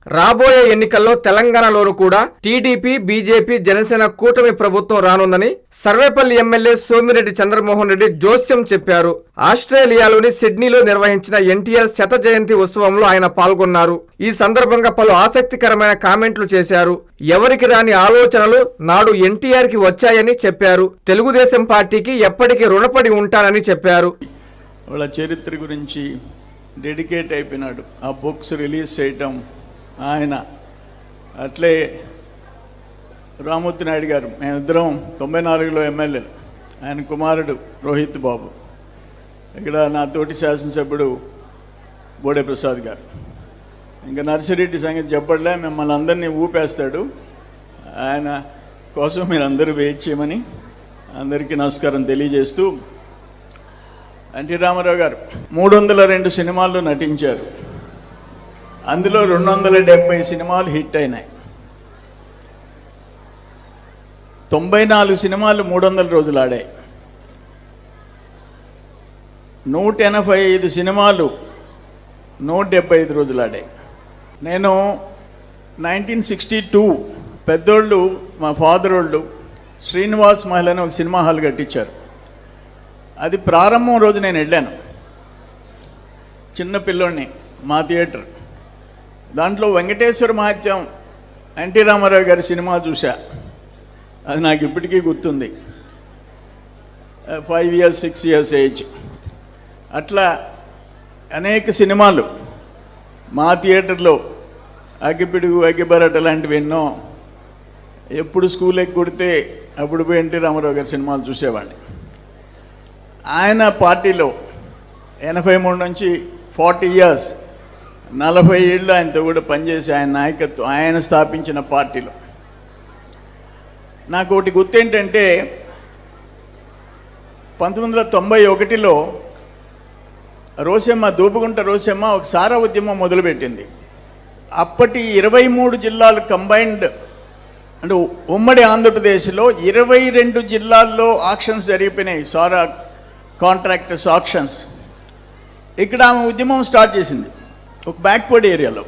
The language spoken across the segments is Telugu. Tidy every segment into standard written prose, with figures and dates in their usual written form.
రాబోయే ఎన్నికల్లో తెలంగాణలోనూ కూడా టీడీపీ, బీజేపీ, జనసేన కూటమి ప్రభుత్వం రానుందని సర్వేపల్లి ఎమ్మెల్యే సోమిరెడ్డి చంద్రమోహన్ రెడ్డి జోస్యం చెప్పారు. ఆస్ట్రేలియాలోని సిడ్నీలో నిర్వహించిన ఎన్టీఆర్ శత జయంతి ఉత్సవంలో ఆయన పాల్గొన్నారు. ఈ సందర్భంగా పలు ఆసక్తికరమైన కామెంట్లు చేశారు. ఎవరికి రాని ఆలోచనలు నాడు ఎన్టీఆర్ కి వచ్చాయని చెప్పారు. తెలుగుదేశం పార్టీకి ఎప్పటికీ రుణపడి ఉంటానని చెప్పారు. వాళ్ళ చరిత్ర గురించి డెడికేట్ అయిపోయినాడు. ఆ బుక్స్ రిలీజ్ చేయటం ఆయన. అట్లే రామూర్తి నాయుడు గారు, మేమిద్దరం 94లో ఎమ్మెల్యేలు. ఆయన కుమారుడు రోహిత్ బాబు, ఇక్కడ నా తోటి శాసనసభ్యుడు బోడే ప్రసాద్ గారు. ఇంకా నర్సిరెడ్డి సంగతి చెప్పట్లే, మిమ్మల్ని అందరినీ ఊపేస్తాడు. ఆయన కోసం మీరు అందరూ వెయిట్ చేయమని అందరికీ నమస్కారం తెలియజేస్తూ, ఎన్టీ రామారావు గారు 302 సినిమాల్లో నటించారు. అందులో 270 సినిమాలు హిట్ అయినాయి. 94 సినిమాలు 300 రోజులు ఆడాయి. 185 సినిమాలు 175 రోజులు ఆడాయి. నేను 1962 పెద్దోళ్ళు, మా ఫాదర్ వాళ్ళు శ్రీనివాస్ మహల్ అని ఒక సినిమా హాల్ కట్టించారు. అది ప్రారంభం రోజు నేను వెళ్ళాను. చిన్న పిల్లోడిని, మా థియేటర్. దాంట్లో వెంకటేశ్వర మహాత్యం ఎన్టీ రామారావు గారి సినిమా చూసా. అది నాకు ఇప్పటికీ గుర్తుంది. 5 years 6 years ఏజ్. అట్లా అనేక సినిమాలు మా థియేటర్లో, అగ్గిపిడుగు, అగ్గిబరట లాంటివి ఎన్నో. ఎప్పుడు స్కూల్ ఎక్కి కొడితే అప్పుడు పోయి ఎన్టీ రామారావు గారి సినిమాలు చూసేవాడిని. ఆయన పార్టీలో 83 నుంచి 40 years 40 ఏళ్ళు ఆయనతో కూడా పనిచేసి ఆయన నాయకత్వం, ఆయన స్థాపించిన పార్టీలో. నాకు ఒకటి గుర్తేంటంటే 1991లో రోసమ్మ, దూపుగుంట రోసమ్మ ఒక సారా ఉద్యమం మొదలుపెట్టింది. అప్పటి 23 జిల్లాలు కంబైన్డ్, అంటే ఉమ్మడి ఆంధ్రప్రదేశ్లో 22 జిల్లాల్లో ఆక్షన్స్ జరిగిపోయినాయి, సారా కాంట్రాక్టర్స్ ఆక్షన్స్. ఇక్కడ ఆమె ఉద్యమం స్టార్ట్ చేసింది ఒక బ్యాక్వర్డ్ ఏరియాలో.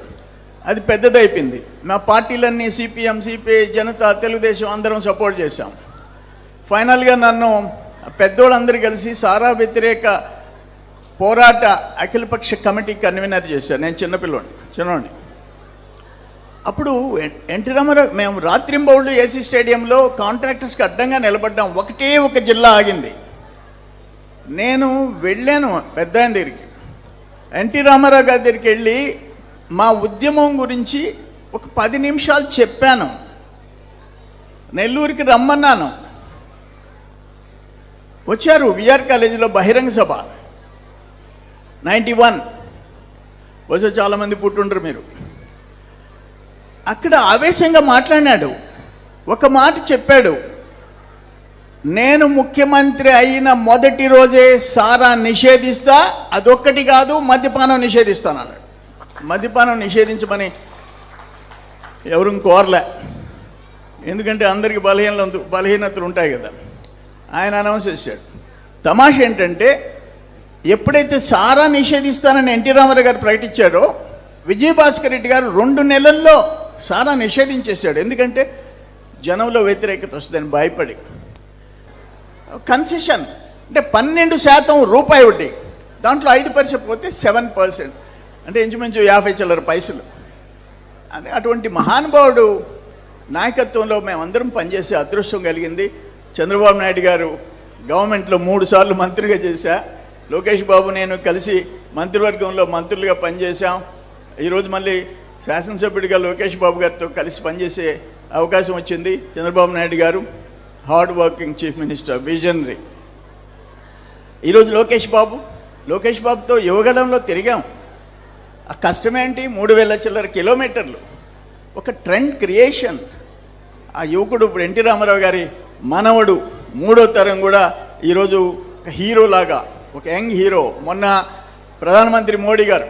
అది పెద్దదైపోయింది. మా పార్టీలన్నీ సిపిఎం, సిపిఐ, జనతా, తెలుగుదేశం అందరం సపోర్ట్ చేశాం. ఫైనల్గా నన్ను పెద్దోళ్ళందరూ కలిసి సారా వ్యతిరేక పోరాట అఖిలపక్ష కమిటీ కన్వీనర్ చేశారు. నేను చిన్నవాడిని. అప్పుడు ఎన్టీ రామారావు, మేము రాత్రింబౌళ్ళు ఏసీ స్టేడియంలో కాంట్రాక్టర్స్కి అడ్డంగా నిలబడ్డాం. ఒకటే ఒక జిల్లా ఆగింది. నేను వెళ్ళాను పెద్ద ఆయన దగ్గరికి, ఎన్టీ రామారావు గారి దగ్గరికి వెళ్ళి మా ఉద్యమం గురించి ఒక 10 నిమిషాలు చెప్పాను. నెల్లూరుకి రమ్మన్నాను. వచ్చారు. విఆర్ కాలేజీలో బహిరంగ సభ 91. బహుశా చాలామంది పుట్టుండ్రు మీరు. అక్కడ ఆవేశంగా మాట్లాడినాడు. ఒక మాట చెప్పాడు, నేను ముఖ్యమంత్రి అయిన మొదటి రోజే సారా నిషేధిస్తా, అదొక్కటి కాదు మద్యపానం నిషేధిస్తాను అన్నాడు. మద్యపానం నిషేధించమని ఎవరు కోరలే, ఎందుకంటే అందరికీ బలహీనతలు ఉంటాయి కదా. ఆయన అనౌన్స్ చేశాడు. తమాష ఏంటంటే ఎప్పుడైతే సారా నిషేధిస్తానని ఎన్టీ రామారావు గారు ప్రకటించారో, విజయభాస్కర్ రెడ్డి గారు 2 నెలల్లో సారా నిషేధించేశాడు. ఎందుకంటే జనంలో వ్యతిరేకత వస్తుందని భయపడి. కన్సెషన్ అంటే 12% రూపాయి వడ్డీ, దాంట్లో 5% పోతే 7%, అంటే ఇంచుమించు 50 చిల్లర పైసలు. అదే అటువంటి మహానుభావుడు నాయకత్వంలో మేమందరం పనిచేసే అదృష్టం కలిగింది. చంద్రబాబు నాయుడు గారు గవర్నమెంట్లో 3 సార్లు మంత్రిగా చేశా. లోకేష్ బాబు నేను కలిసి మంత్రివర్గంలో మంత్రులుగా పనిచేశాం. ఈరోజు మళ్ళీ శాసనసభ్యుడిగా లోకేష్ బాబు గారితో కలిసి పనిచేసే అవకాశం వచ్చింది. చంద్రబాబు నాయుడు గారు hard working chief minister, visionary. ఈరోజు లోకేష్ బాబుతో యువగడంలో తిరిగాం. ఆ కష్టమేంటి? 3000 చిల్లర కిలోమీటర్లు, ఒక ట్రెండ్ క్రియేషన్. ఆ యువకుడు ఇప్పుడు ఎన్టీ రామారావు గారి మనవడు, 3వ తరం కూడా ఈరోజు ఒక హీరోలాగా, ఒక యంగ్ హీరో. మొన్న ప్రధానమంత్రి మోడీ గారు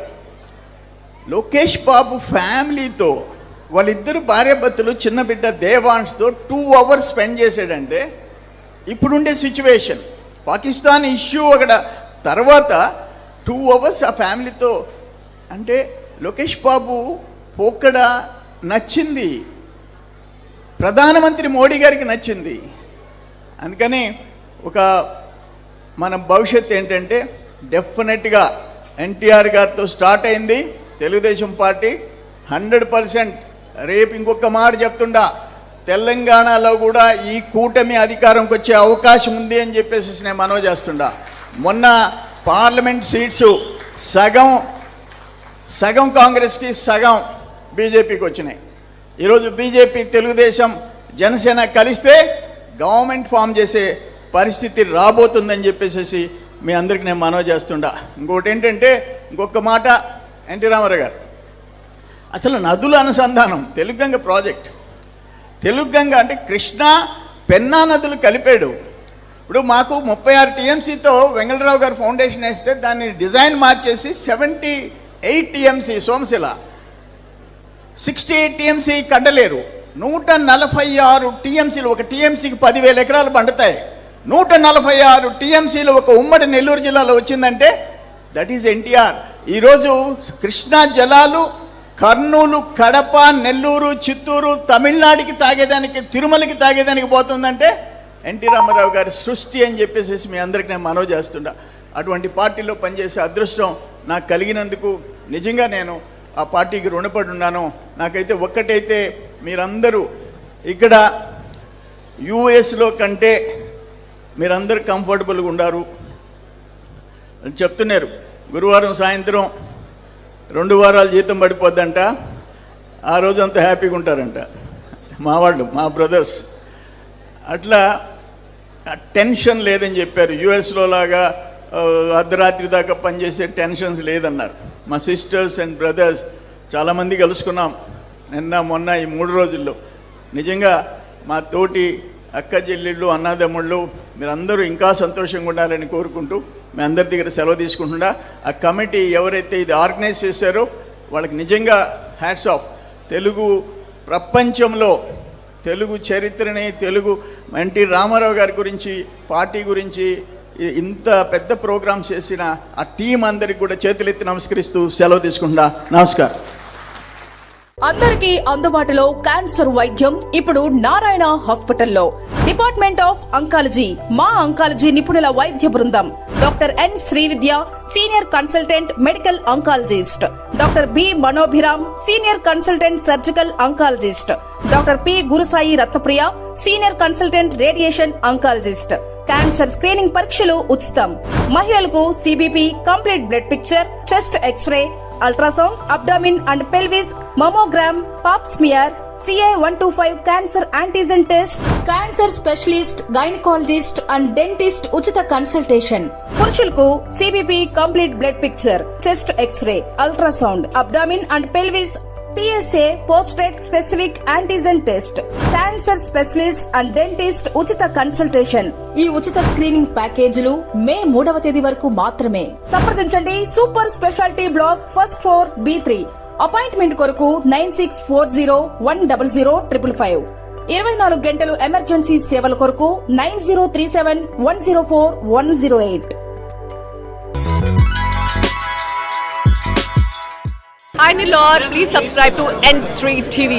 లోకేష్ బాబు ఫ్యామిలీతో, వాళ్ళిద్దరు భార్యాభర్తలు, చిన్న బిడ్డ దేవాన్స్తో 2 hours స్పెండ్ చేశాడంటే ఇప్పుడుండే సిచ్యువేషన్. పాకిస్తాన్ ఇష్యూ అక్కడ తర్వాత 2 hours ఆ ఫ్యామిలీతో. అంటే లోకేష్ బాబు పోకడ నచ్చింది, ప్రధానమంత్రి మోడీ గారికి నచ్చింది. అందుకని ఒక మన భవిష్యత్తు ఏంటంటే డెఫినెట్గా ఎన్టీఆర్ గారితో స్టార్ట్ అయింది తెలుగుదేశం పార్టీ 100%. రేపు ఇంకొక మాట చెప్తుండా, తెలంగాణలో కూడా ఈ కూటమి అధికారంకి వచ్చే అవకాశం ఉంది అని చెప్పేసి నేను మనవి చేస్తుండా. మొన్న పార్లమెంట్ సీట్స్ సగం కాంగ్రెస్కి, సగం బీజేపీకి వచ్చినాయి. ఈరోజు బీజేపీ, తెలుగుదేశం, జనసేన కలిస్తే గవర్నమెంట్ ఫామ్ చేసే పరిస్థితి రాబోతుందని చెప్పేసి మీ అందరికీ నేను మనవి చేస్తుండా. ఇంకోటి ఏంటంటే, ఇంకొక మాట, ఎన్టీ రామారావు గారు అసలు నదుల అనుసంధానం తెలుగుగంగ ప్రాజెక్ట్. తెలుగుగంగ అంటే కృష్ణా పెన్నా నదులు కలిపాడు. ఇప్పుడు మాకు 36 టీఎంసీతో వెంగళరావు గారు ఫౌండేషన్ వేస్తే దాన్ని డిజైన్ మార్చేసి 78 టీఎంసీ సోమశిల, 68 టీఎంసీ కడ్డలేరు, 146 టీఎంసీలు, ఒక టీఎంసీకి 10,000 ఎకరాలు పండుతాయి. 146 టీఎంసీలు ఒక ఉమ్మడి నెల్లూరు జిల్లాలో వచ్చిందంటే దట్ ఈజ్ ఎన్టీఆర్. ఈరోజు కృష్ణా జలాలు కర్నూలు, కడప, నెల్లూరు, చిత్తూరు, తమిళనాడుకి తాగేదానికి, తిరుమలకి తాగేదానికి పోతుందంటే ఎన్టీ రామారావు గారి సృష్టి అని చెప్పేసి మీ అందరికీ నేను మనవి చేస్తుండా. అటువంటి పార్టీలో పనిచేసే అదృష్టం నాకు కలిగినందుకు నిజంగా నేను ఆ పార్టీకి రుణపడి ఉన్నాను. నాకైతే ఒక్కటైతే, మీరందరూ ఇక్కడ యూఎస్లో కంటే మీరందరూ కంఫర్టబుల్గా ఉండారు అని చెప్తున్నారు. గురువారం సాయంత్రం 2 వారాలు జీతం పడిపోద్దంట, ఆ రోజు అంతా హ్యాపీగా ఉంటారంట మా వాళ్ళు, మా బ్రదర్స్. అట్లా టెన్షన్ లేదని చెప్పారు. యూఎస్లో లాగా అర్ధరాత్రి దాకా పనిచేసే టెన్షన్స్ లేదన్నారు. మా సిస్టర్స్ అండ్ బ్రదర్స్ చాలామంది కలుసుకున్నాం నిన్న మొన్న ఈ 3 రోజుల్లో. నిజంగా మా తోటి అక్క చెల్లెళ్ళు, అన్నదమ్ముళ్ళు మీరందరూ ఇంకా సంతోషంగా ఉండాలని కోరుకుంటూ మీ అందరి దగ్గర సెలవు తీసుకుంటున్నా. ఆ కమిటీ ఎవరైతే ఇది ఆర్గనైజ్ చేశారో వాళ్ళకి నిజంగా హ్యాట్స్ ఆఫ్. తెలుగు ప్రపంచంలో తెలుగు చరిత్రని, తెలుగు ఎన్టీ రామారావు గారి గురించి, పార్టీ గురించి ఇంత పెద్ద ప్రోగ్రామ్ చేసిన ఆ టీం అందరికి కూడా చేతులెత్తి నమస్కరిస్తూ సెలవు తీసుకుంటున్నా. నమస్కారం. అందరికీ అందుబాటులో క్యాన్సర్ వైద్యం ఇప్పుడు నారాయణ హాస్పిటల్లో. డిపార్ట్మెంట్ ఆఫ్ అంకాలజీ, మా అంకాలజీ నిపుణుల వైద్య బృందం. Doctor N Srividya, senior consultant medical oncologist. Doctor B Manobhiram, senior consultant surgical oncologist. Doctor P Gurusai Ratnapriya, senior consultant radiation oncologist. Cancer screening పరీక్షలు ఉచితం. మహిళలకు CBP, complete blood picture, chest X-ray, ultrasound, abdomen and pelvis, mammogram, pap smear, CA-125 cancer antigen test, cancer specialist, gynaecologist and dentist ఉచిత కన్సల్టేషన్. పురుషులకు CBP, complete blood picture, chest X-ray, ultrasound, abdomen and pelvis, PSA పోస్ట్రేట్ specific antigen test, cancer specialist and dentist ఉచిత కన్సల్టేషన్. ఈ ఉచిత స్క్రీనింగ్ ప్యాకేజీలు మే 3వ తేదీ వరకు మాత్రమే. సంప్రదించండి super speciality block, first floor, B3. Appointment కొరకు 9640100555. 24 గంటలు ఎమర్జెన్సీ సేవల కొరకు 9037104108. Hi Nilor, please subscribe to N3 TV.